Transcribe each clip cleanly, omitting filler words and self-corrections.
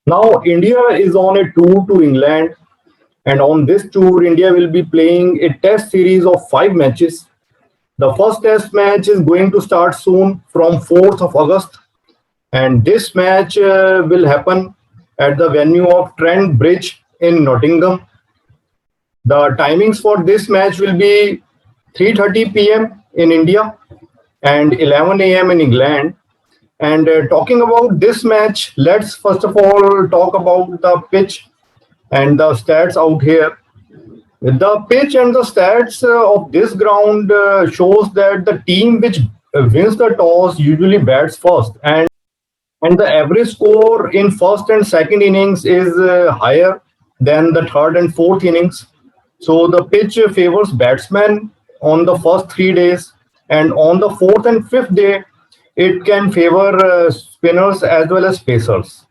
Now, India is on a tour to England, and on this tour, India will be playing a test series of 5 matches. The first test match is going to start soon from 4th of August, and this match will happen at the venue of Trent Bridge in Nottingham. The timings for this match will be 3:30 p.m. in India and 11 a.m. in England. And talking about this match, let's first of all talk about the pitch and the stats out here. The pitch and the stats of this ground shows that the team which wins the toss usually bats first, and the average score in first and second innings is higher than the third and fourth innings. So the pitch favors batsmen on the first 3 days, and on the fourth and fifth day, it can favor spinners as well as pacers.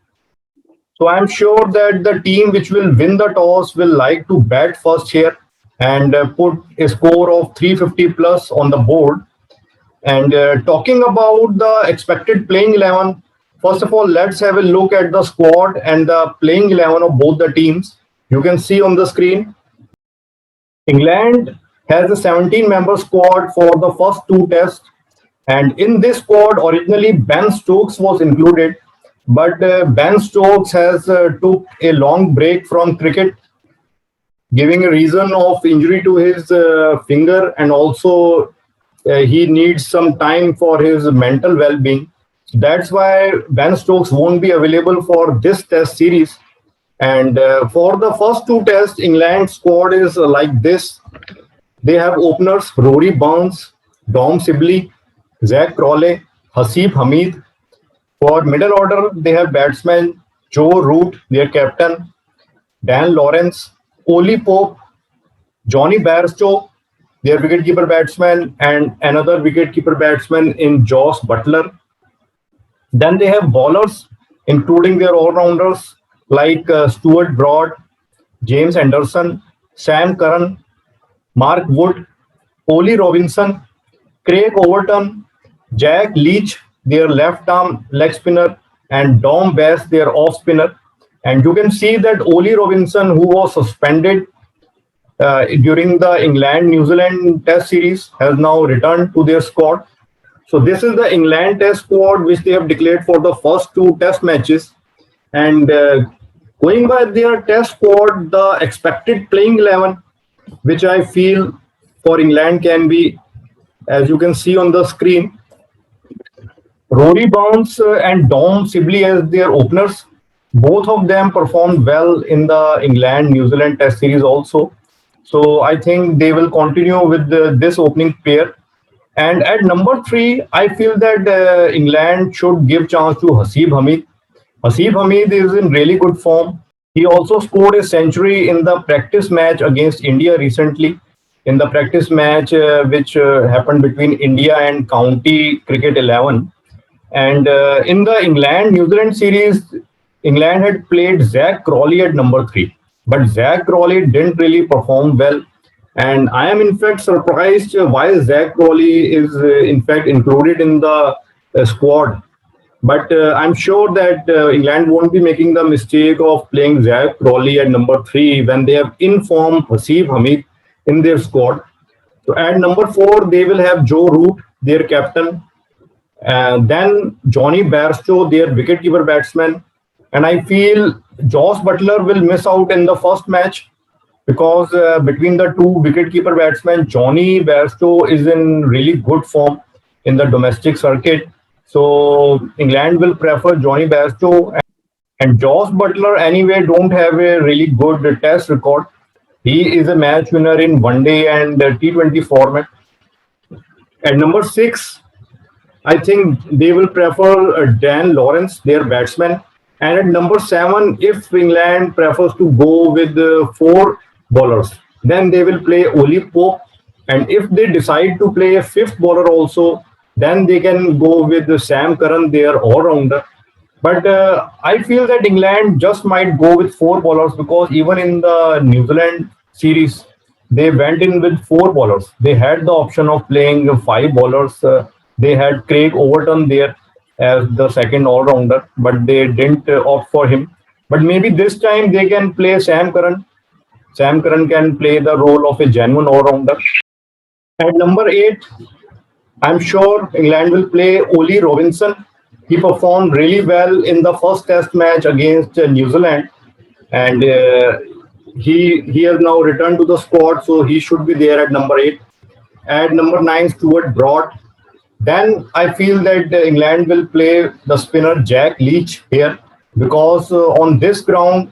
So I'm sure that the team which will win the toss will like to bat first here and put a score of 350 plus on the board. And talking about the expected playing 11, first of all, let's have a look at the squad and the playing 11 of both the teams. You can see on the screen, England has a 17-member squad for the first two tests. And in this squad, originally Ben Stokes was included, but Ben Stokes has took a long break from cricket, giving a reason of injury to his finger, and also he needs some time for his mental well-being. That's why Ben Stokes won't be available for this test series. And for the first two tests, England squad is like this. They have openers Rory Burns, Dom Sibley, Zach Crawley, Hasib Hamid. For middle order, they have batsmen Joe Root, their captain, Dan Lawrence, Oli Pope, Johnny Bairstow, their wicketkeeper batsman, and another wicketkeeper batsman in Josh Butler. Then they have bowlers, including their all-rounders like Stuart Broad, James Anderson, Sam Curran, Mark Wood, Ollie Robinson, Craig Overton, Jack Leach, their left arm leg spinner, and Dom Bass, their off spinner. And you can see that Ollie Robinson, who was suspended during the England New Zealand Test series, has now returned to their squad. So this is the England Test squad which they have declared for the first two Test matches. And going by their Test squad, the expected playing 11, which I feel for England can be, as you can see on the screen, Rory Burns and Dom Sibley as their openers. Both of them performed well in the England New Zealand Test series also. So I think they will continue with this opening pair. And at number three, I feel that England should give chance to Hasib Hamid. Hasib Hamid is in really good form. He also scored a century in the practice match against India recently. In the practice match which happened between India and County Cricket 11. And in the England New Zealand series, England had played Zach Crawley at number three. But Zach Crawley didn't really perform well. And I am in fact surprised why Zach Crawley is in fact included in the squad. But I'm sure that England won't be making the mistake of playing Zach Crawley at number three when they have informed Hasib Hamid in their squad. So at number four, they will have Joe Root, their captain, then Johnny Bairstow, their wicketkeeper batsman. And I feel Josh Butler will miss out in the first match because between the two wicketkeeper batsmen, Johnny Bairstow is in really good form in the domestic circuit. So England will prefer Johnny Bairstow, and Josh Butler anyway don't have a really good test record. He is a match winner in one day and T20 format. At number six, I think they will prefer Dan Lawrence, their batsman. And at number seven, if England prefers to go with four bowlers, then they will play Oli Pope. And if they decide to play a fifth bowler also, then they can go with Sam Curran, their all-rounder. But I feel that England just might go with four bowlers because even in the New Zealand series, they went in with four bowlers. They had the option of playing five bowlers. They had Craig Overton there as the second all-rounder, but they didn't opt for him. But maybe this time they can play Sam Curran. Sam Curran can play the role of a genuine all-rounder. At number 8, I'm sure England will play Oli Robinson. He performed really well in the first Test match against New Zealand, and he has now returned to the squad, so he should be there at number 8. At number 9, Stuart Broad. Then I feel that England will play the spinner Jack Leach here because on this ground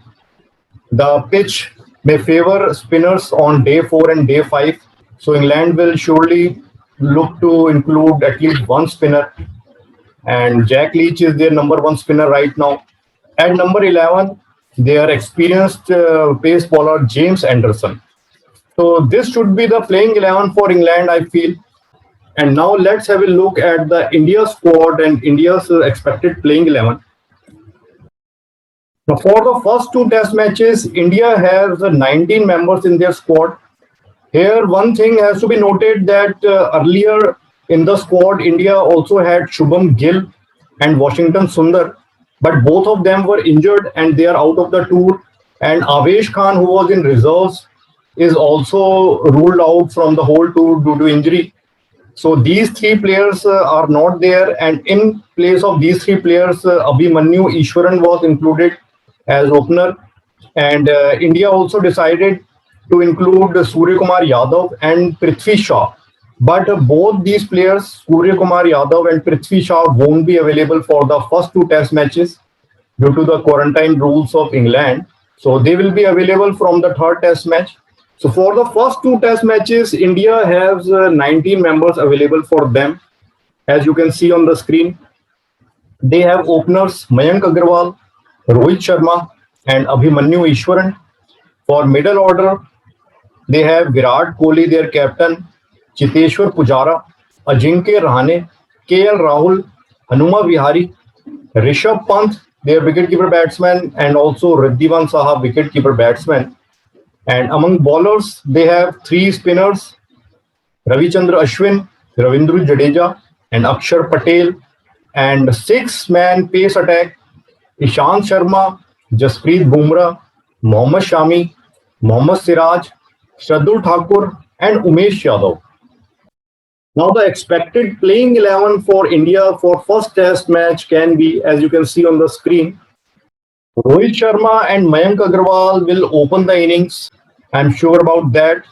the pitch may favor spinners on day 4 and day 5. So England will surely look to include at least one spinner, and Jack Leach is their number 1 spinner right now. At number 11, their experienced pace bowler James Anderson. So this should be the playing 11 for England, I feel. And now let's have a look at the India squad and India's expected playing 11. Now, for the first 2 test matches, India has 19 members in their squad. Here, one thing has to be noted that earlier in the squad, India also had Shubham Gill and Washington Sundar, but both of them were injured and they are out of the tour. And Avesh Khan, who was in reserves, is also ruled out from the whole tour due to injury. So these 3 players are not there, and in place of these 3 players, Abhimanyu Ishwaran was included as opener, and India also decided to include Surya Kumar Yadav and Prithvi Shaw. But both these players, Surya Kumar Yadav and Prithvi Shaw, won't be available for the first 2 test matches due to the quarantine rules of England. So they will be available from the 3rd test match. So for the first 2 test matches, India has 19 members available for them. As you can see on the screen, they have openers Mayank Agarwal, Rohit Sharma and Abhimanyu Ishwaran. For middle order, they have Virat Kohli, their captain, Chiteshwar Pujara, Ajinkya Rahane, KL Rahul, Hanuma Vihari, Rishabh Pant, their wicketkeeper batsman, and also Riddhiman Saha, wicketkeeper batsman. And among bowlers, they have 3 spinners, Ravichandra Ashwin, Ravindra Jadeja, and Akshar Patel, and 6-man pace attack, Ishant Sharma, Jasprit Bumrah, Mohammad Shami, Mohammad Siraj, Shardul Thakur, and Umesh Yadav. Now the expected playing 11 for India for first test match can be, as you can see on the screen, Rohit Sharma and Mayank Agarwal will open the innings. I'm sure about that.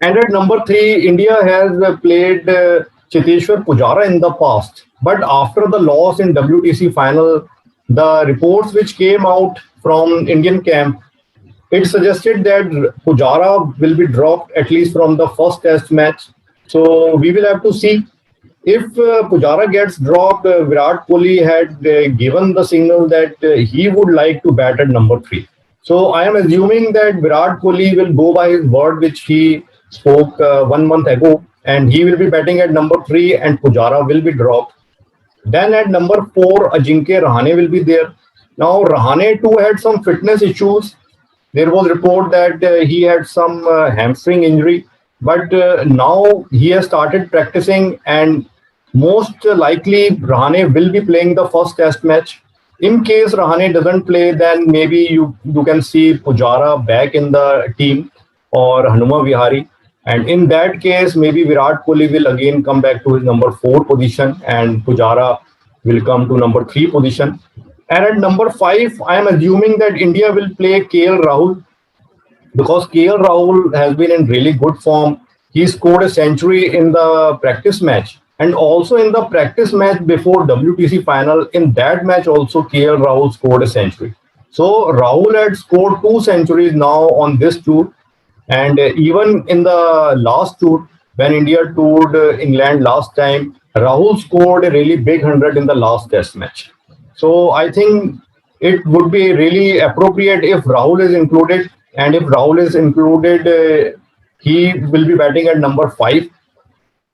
And at number 3, India has played Chiteshwar Pujara in the past. But after the loss in WTC final, the reports which came out from Indian camp, it suggested that Pujara will be dropped at least from the first test match. So we will have to see. If Pujara gets dropped, Virat Kohli had given the signal that he would like to bat at number 3. So I am assuming that Virat Kohli will go by his word which he spoke 1 month ago, and he will be batting at number 3 and Pujara will be dropped. Then at number 4, Ajinkya Rahane will be there. Now Rahane too had some fitness issues. There was report that he had some hamstring injury, but now he has started practicing, and most likely Rahane will be playing the first test match. In case Rahane doesn't play, then maybe you can see Pujara back in the team or Hanuma Vihari. And in that case, maybe Virat Kohli will again come back to his number 4 position and Pujara will come to number 3 position. And at number 5, I am assuming that India will play KL Rahul because KL Rahul has been in really good form. He scored a century in the practice match. And also in the practice match before WTC final, in that match also KL Rahul scored a century. So Rahul had scored 2 centuries now on this tour. And even in the last tour, when India toured England last time, Rahul scored a really big 100 in the last test match. So I think it would be really appropriate if Rahul is included. And if Rahul is included, he will be batting at number 5.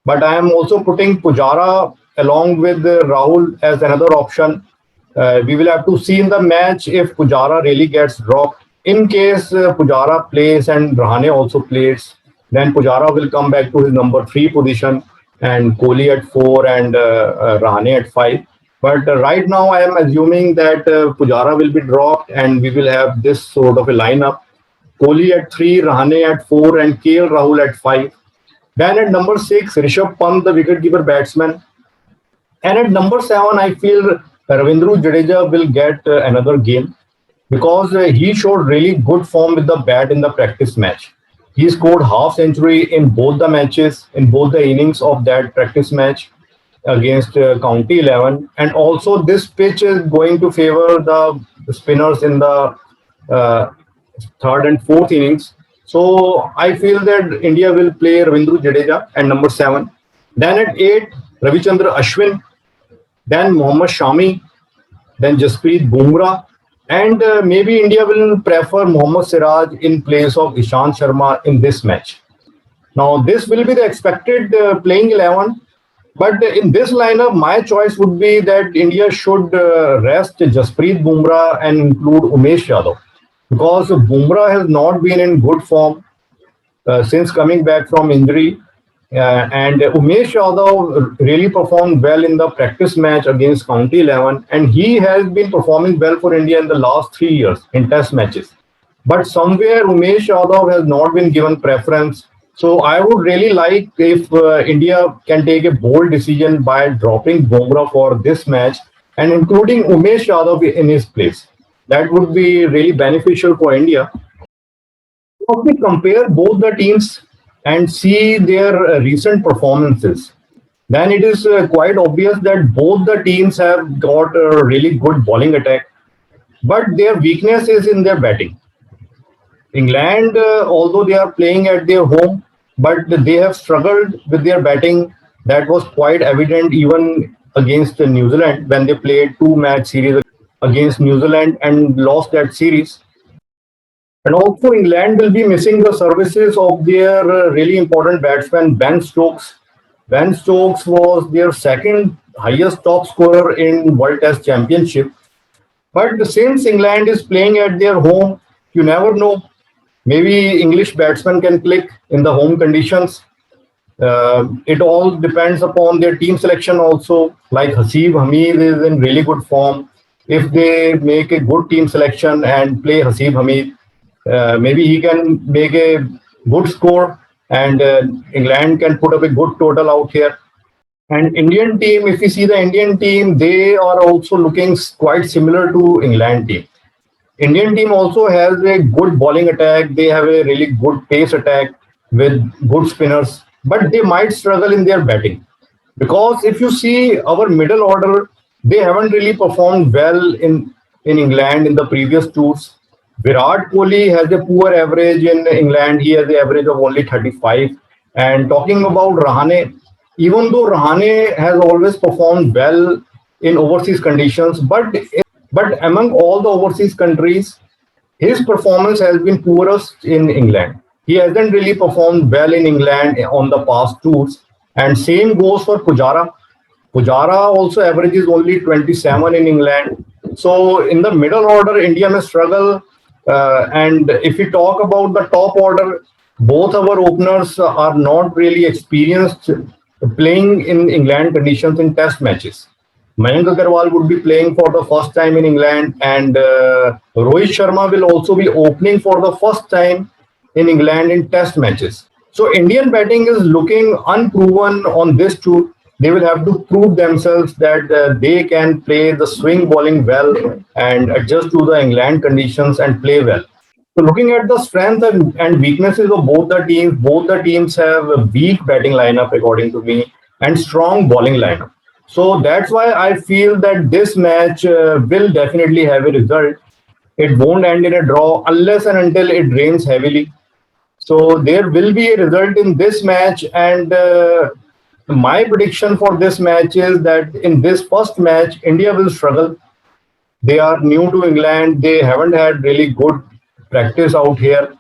But I am also putting Pujara along with Rahul as another option. We will have to see in the match if Pujara really gets dropped. In case Pujara plays and Rahane also plays, then Pujara will come back to his number 3 position and Kohli at 4 and Rahane at 5. But right now, I am assuming that Pujara will be dropped and we will have this sort of a lineup. Kohli at 3, Rahane at 4, and KL Rahul at 5. Then at number 6, Rishabh Pant, the wicketkeeper batsman. And at number 7, I feel Ravindra Jadeja will get another game because he showed really good form with the bat in the practice match. He scored half century in both the matches, in both the innings of that practice match against County 11. And also, this pitch is going to favor the spinners in the uh, third and fourth innings. So I feel that India will play Ravindra Jadeja at number 7. Then at 8, Ravichandra Ashwin, then Mohammad Shami, then Jasprit Bumrah, and maybe India will prefer Mohammad Siraj in place of Ishant Sharma in this match. Now, this will be the expected playing 11, but in this lineup, my choice would be that India should rest Jasprit Bumrah and include Umesh Yadav because Bumrah has not been in good form since coming back from injury. And Umesh Yadav really performed well in the practice match against County 11, and he has been performing well for India in the last 3 years in test matches. But somewhere Umesh Yadav has not been given preference. So I would really like if India can take a bold decision by dropping Bumrah for this match and including Umesh Yadav in his place. That would be really beneficial for India. If we compare both the teams and see their recent performances, then it is quite obvious that both the teams have got a really good bowling attack, but their weakness is in their batting. England, although they are playing at their home, but they have struggled with their batting. That was quite evident even against New Zealand when they played two-match series against New Zealand and lost that series. And also, England will be missing the services of their really important batsman, Ben Stokes. Ben Stokes was their second highest top scorer in World Test Championship. But since England is playing at their home, you never know. Maybe English batsmen can click in the home conditions. It all depends upon their team selection also. Like Haseeb Hameed is in really good form. If they make a good team selection and play Haseeb Hameed, maybe he can make a good score and England can put up a good total out here. And Indian team, if you see the Indian team, they are also looking quite similar to England team. Indian team also has a good bowling attack. They have a really good pace attack with good spinners, but they might struggle in their batting because if you see our middle order, they haven't really performed well in England in the previous tours. Virat Kohli has a poor average in England. He has an average of only 35. And talking about Rahane, even though Rahane has always performed well in overseas conditions, but among all the overseas countries, his performance has been poorest in England. He hasn't really performed well in England on the past tours. And same goes for Pujara. Pujara also averages only 27 in England. So in the middle order, India may struggle. And if we talk about the top order, both our openers are not really experienced playing in England conditions in test matches. Mayank Agarwal would be playing for the first time in England, and Rohit Sharma will also be opening for the first time in England in test matches. So Indian batting is looking unproven on this tour. They will have to prove themselves that they can play the swing bowling well and adjust to the England conditions and play well. So looking at the strength and weaknesses of both the teams have a weak batting lineup according to me and strong bowling lineup. So that's why I feel that this match will definitely have a result. It won't end in a draw unless and until it rains heavily. So there will be a result in this match, and my prediction for this match is that in this first match, India will struggle. They are new to England. They haven't had really good practice out here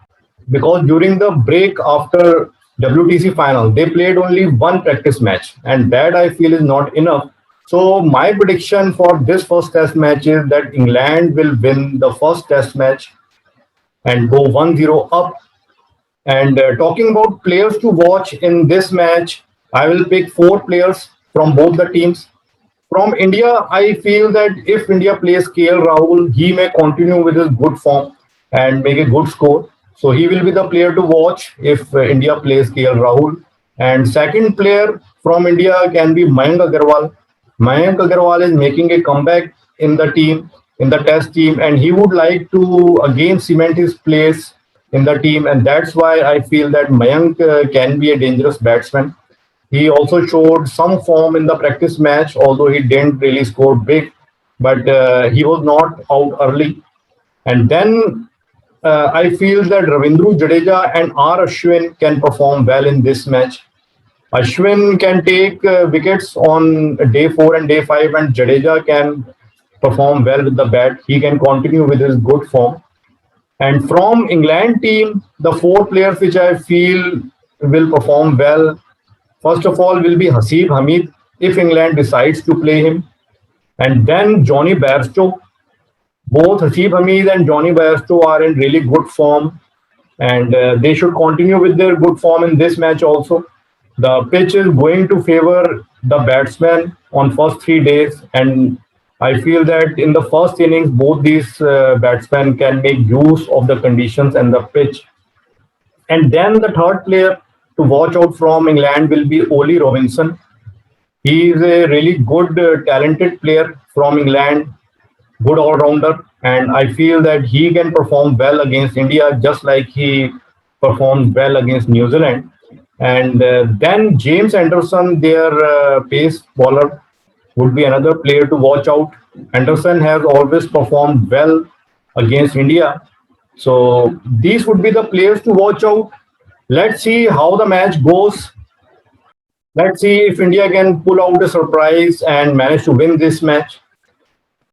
because during the break after WTC final, they played only one practice match, and that I feel is not enough. So my prediction for this first test match is that England will win the first test match and go 1-0 up. And talking about players to watch in this match, I will pick four players from both the teams. From India, I feel that if India plays KL Rahul, he may continue with his good form and make a good score. So he will be the player to watch if India plays KL Rahul. And second player from India can be Mayank Agarwal. Mayank Agarwal is making a comeback in the team, in the test team, and he would like to again cement his place in the team. And that's why I feel that Mayank can be a dangerous batsman. He also showed some form in the practice match, although he didn't really score big, but he was not out early. And then I feel that Ravindra Jadeja and R. Ashwin can perform well in this match. Ashwin can take wickets on day 4 and day 5, and Jadeja can perform well with the bat. He can continue with his good form. And from England team, the four players which I feel will perform well, first of all, will be Hasib Hamid if England decides to play him. And then Johnny Bairstow. Both Hasib Hamid and Johnny Bairstow are in really good form, and they should continue with their good form in this match also. The pitch is going to favor the batsman on first 3 days, and I feel that in the first innings, both these batsmen can make use of the conditions and the pitch. And then the third player to watch out from England will be Oli Robinson. He is a really good, talented player from England, good all rounder, and I feel that he can perform well against India just like he performed well against New Zealand. And then James Anderson, their pace bowler, would be another player to watch out. Anderson has always performed well against India. So these would be the players to watch out. Let's see how the match goes. Let's see if India can pull out a surprise and manage to win this match.